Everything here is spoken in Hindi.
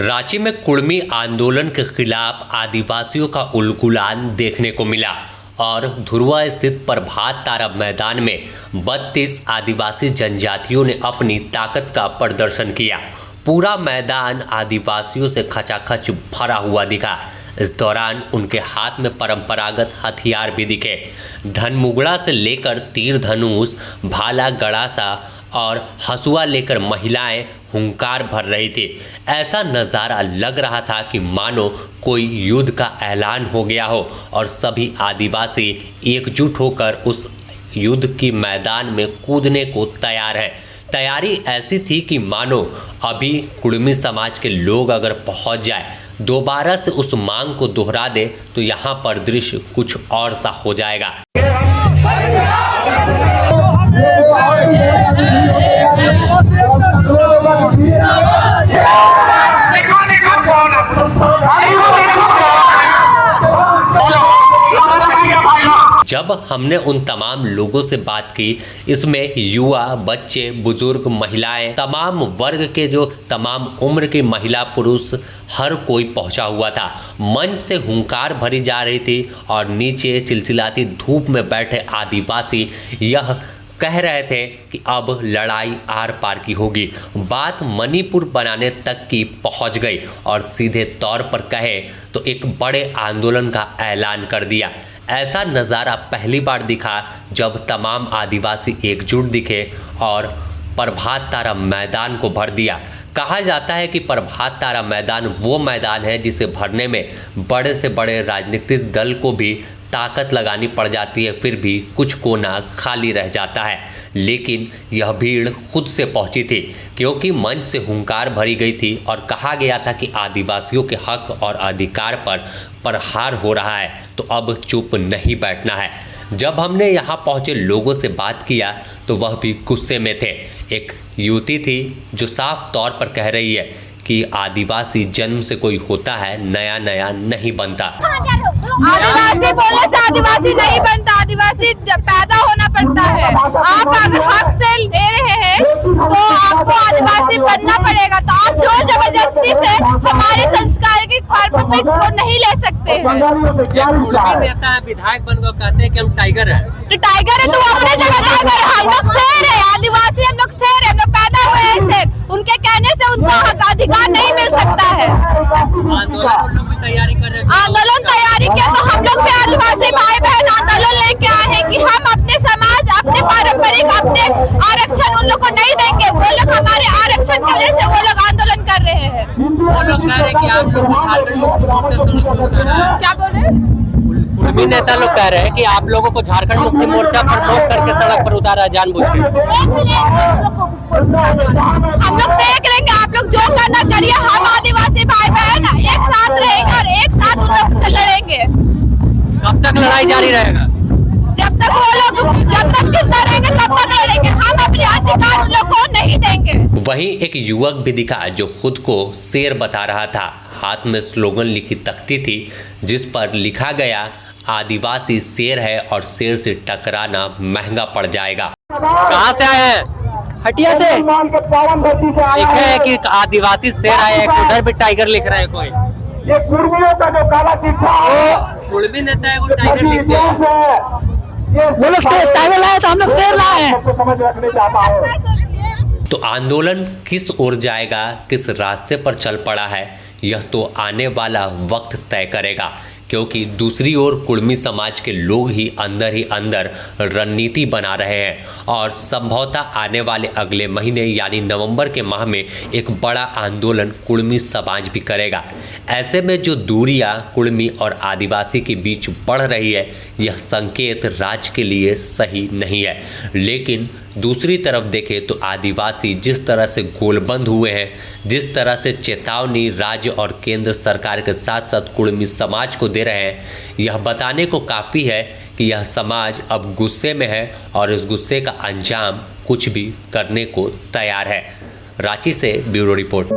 रांची में कुर्मी आंदोलन के खिलाफ आदिवासियों का उलगुलान देखने को मिला और धुर्वा स्थित प्रभात तारा मैदान में 32 आदिवासी जनजातियों ने अपनी ताकत का प्रदर्शन किया। पूरा मैदान आदिवासियों से खचाखच भरा हुआ दिखा। इस दौरान उनके हाथ में परंपरागत हथियार भी दिखे। धनमुगड़ा से लेकर तीर धनुष, भाला, गड़ासा और हसुआ लेकर महिलाएं हुंकार भर रही थी। ऐसा नज़ारा लग रहा था कि मानो कोई युद्ध का ऐलान हो गया हो और सभी आदिवासी एकजुट होकर उस युद्ध की मैदान में कूदने को तैयार है। तैयारी ऐसी थी कि मानो अभी कुर्मी समाज के लोग अगर पहुंच जाए, दोबारा से उस मांग को दोहरा दे तो यहाँ पर दृश्य कुछ और सा हो जाएगा। जब हमने उन तमाम लोगों से बात की, इसमें युवा, बच्चे, बुजुर्ग, महिलाएं, तमाम वर्ग के जो तमाम उम्र की महिला पुरुष हर कोई पहुंचा हुआ था। मंच से हुंकार भरी जा रही थी और नीचे चिलचिलाती धूप में बैठे आदिवासी यह कह रहे थे कि अब लड़ाई आर पार की होगी। बात मणिपुर बनाने तक की पहुंच गई और सीधे तौर पर कहे तो एक बड़े आंदोलन का ऐलान कर दिया। ऐसा नज़ारा पहली बार दिखा जब तमाम आदिवासी एकजुट दिखे और प्रभात तारा मैदान को भर दिया। कहा जाता है कि प्रभात तारा मैदान वो मैदान है जिसे भरने में बड़े से बड़े राजनीतिक दल को भी ताकत लगानी पड़ जाती है, फिर भी कुछ कोना खाली रह जाता है। लेकिन यह भीड़ खुद से पहुंची थी क्योंकि मंच से हुंकार भरी गई थी और कहा गया था कि आदिवासियों के हक और अधिकार पर प्रहार हो रहा है, तो अब चुप नहीं बैठना है। जब हमने यहाँ पहुँचे लोगों से बात किया तो वह भी गुस्से में थे। एक युवती थी जो साफ तौर पर कह रही है कि आदिवासी जन्म से कोई होता है, नया नया नहीं बनता। आदिवासी बोलने से आदिवासी नहीं बनता, आदिवासी पैदा होना पड़ता है। आप अगर हक से ले रहे हैं तो आपको आदिवासी बनना पड़ेगा। तो आप जो जबरदस्ती से हमारे संस्कार के परमिट को नहीं ले सकते हैं। नेता विधायक बनकर कहते हैं कि हम टाइगर हैं। तो टाइगर है तो अपने जगह टाइगर है। हम लोग शेर है, आदिवासी हम लोग शेर है, हम लोग पैदा हुए हैं शेर। उनके कहने से उनको हक अधिकार नहीं मिल सकता है। आंदोलन उन लोग भी तैयारी कर रहे हैं। आंदोलन तैयारी किया तो हम लोग भी आदिवासी भाई बहन आंदोलन लेके आए हैं कि हम अपने समाज, अपने पारंपरिक, अपने आरक्षण उन लोग को नहीं देंगे। वो लोग हमारे आरक्षण की वजह से वो लोग आंदोलन कर रहे हैं। वो लोग कह रहे हैं कि आप लोग झारखंड मुक्ति मोर्चा सड़क पर उतारा है। क्या बोल रहे हैं? कुर्मी नेता लोग कह रहे हैं कि आप लोगों को झारखंड मुक्ति मोर्चा प्रमोट करके सड़क पर उतारा जानबूझ के। हम लोग देख लेंगे, आप लोग जो करना करिए। हम आदिवासी भाई बहन एक साथ रहेंगे और एक साथ उन लोग से लड़ेंगे। कब तक लड़ाई जारी रहेगा? जब तक वो लोग जब तक जिंदा रहेंगे तब तक लड़ेंगे। हम अपने अधिकार उन लोग को नहीं देंगे। वहीं एक युवक भी दिखा जो खुद को शेर बता रहा था। हाथ में स्लोगन लिखी तख्ती थी जिस पर लिखा गया, आदिवासी शेर है और शेर से टकराना महंगा पड़ जाएगा। कहाँ से आए हैं? हटिया से। लिखे है कि आदिवासी शेर आए हैं, उधर भी टाइगर लिख रहा है कोई। ये कुर्मियों का जो काला चिट्ठा है, कुर्मी नेता है वो टाइगर लिखते हैं। वो लोग टाइगर लाए तो हम लोग शेर लाए हैं। समझ रखने चाहता हूँ। तो आंदोलन किस ओर जाएगा, किस रास्ते पर चल पड़ा है, यह तो आने वाला वक्त तय करेगा, क्योंकि दूसरी ओर कुर्मी समाज के लोग ही अंदर रणनीति बना रहे हैं और संभवतः आने वाले अगले महीने यानी नवंबर के माह में एक बड़ा आंदोलन कुर्मी समाज भी करेगा। ऐसे में जो दूरियां कुर्मी और आदिवासी के बीच बढ़ रही है, यह संकेत राज्य के लिए सही नहीं है। लेकिन दूसरी तरफ देखें तो आदिवासी जिस तरह से गोलबंद हुए हैं, जिस तरह से चेतावनी राज्य और केंद्र सरकार के साथ साथ कुर्मी समाज को दे रहे हैं, यह बताने को काफ़ी है कि यह समाज अब गुस्से में है और इस गुस्से का अंजाम कुछ भी करने को तैयार है। रांची से ब्यूरो रिपोर्ट।